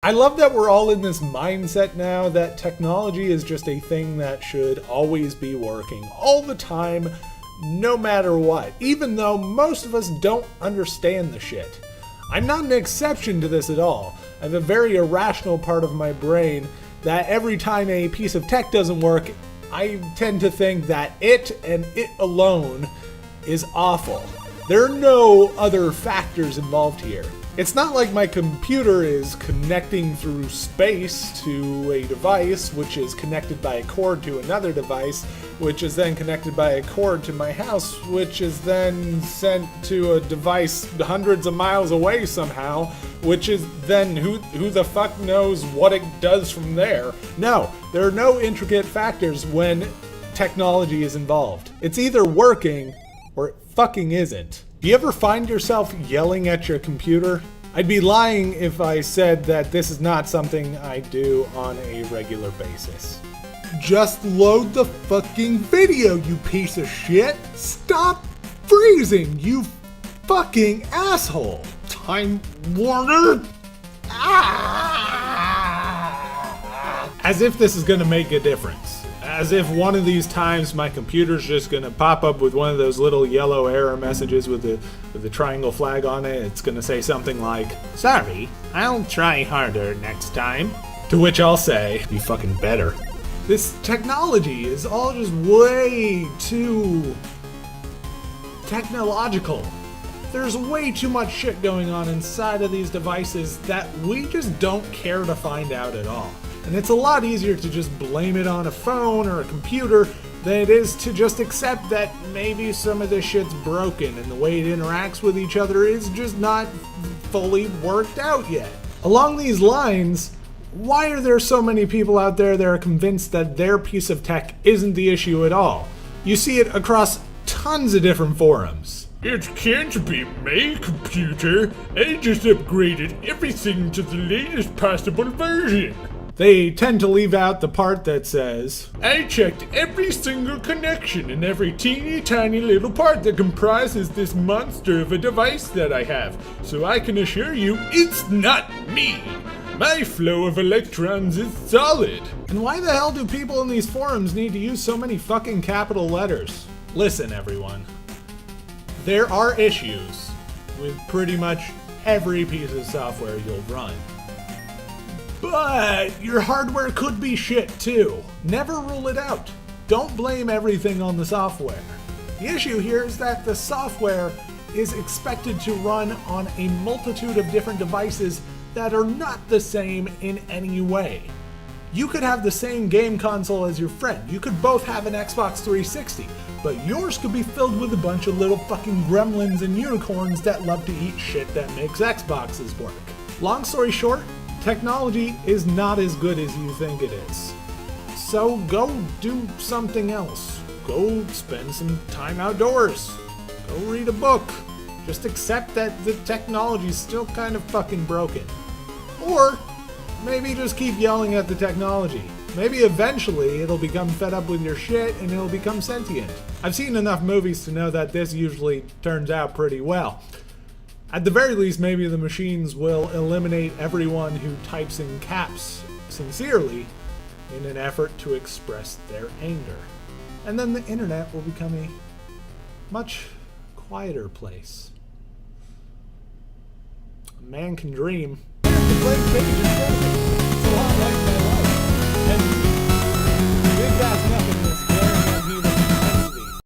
I love that we're all in this mindset now that technology is just a thing that should always be working all the time, no matter what, even though most of us don't understand the shit. I'm not an exception to this at all. I have a very irrational part of my brain that every time a piece of tech doesn't work, I tend to think that it and it alone is awful. There are no other factors involved here. It's not like my computer is connecting through space to a device, which is connected by a cord to another device, which is then connected by a cord to my house, which is then sent to a device hundreds of miles away somehow, which is then who the fuck knows what it does from there. No, there are no intricate factors when technology is involved. It's either working or it fucking isn't. Do you ever find yourself yelling at your computer? I'd be lying if I said that this is not something I do on a regular basis. Just load the fucking video, you piece of shit! Stop freezing, you fucking asshole! Time Warner! As if this is gonna make a difference. As if one of these times my computer's just gonna pop up with one of those little yellow error messages with the triangle flag on it. It's gonna say something like, "Sorry, I'll try harder next time." To which I'll say, "You fucking better." This technology is all just way too technological. There's way too much shit going on inside of these devices that we just don't care to find out at all. And it's a lot easier to just blame it on a phone or a computer than it is to just accept that maybe some of this shit's broken and the way it interacts with each other is just not fully worked out yet. Along these lines, why are there so many people out there that are convinced that their piece of tech isn't the issue at all? You see it across tons of different forums. It can't be my computer. I just upgraded everything to the latest possible version. They tend to leave out the part that says, I checked every single connection and every teeny tiny little part that comprises this monster of a device that I have, so I can assure you it's not me. My flow of electrons is solid. And why the hell do people in these forums need to use so many fucking capital letters? Listen, everyone. There are issues with pretty much every piece of software you'll run. But your hardware could be shit too. Never rule it out. Don't blame everything on the software. The issue here is that the software is expected to run on a multitude of different devices that are not the same in any way. You could have the same game console as your friend. You could both have an Xbox 360, but yours could be filled with a bunch of little fucking gremlins and unicorns that love to eat shit that makes Xboxes work. Long story short, technology is not as good as you think it is. So go do something else. Go spend some time outdoors. Go read a book. Just accept that the technology is still kind of fucking broken. Or maybe just keep yelling at the technology. Maybe eventually it'll become fed up with your shit and it'll become sentient. I've seen enough movies to know that this usually turns out pretty well. At the very least, maybe the machines will eliminate everyone who types in caps sincerely in an effort to express their anger. And then the internet will become a much quieter place. A man can dream.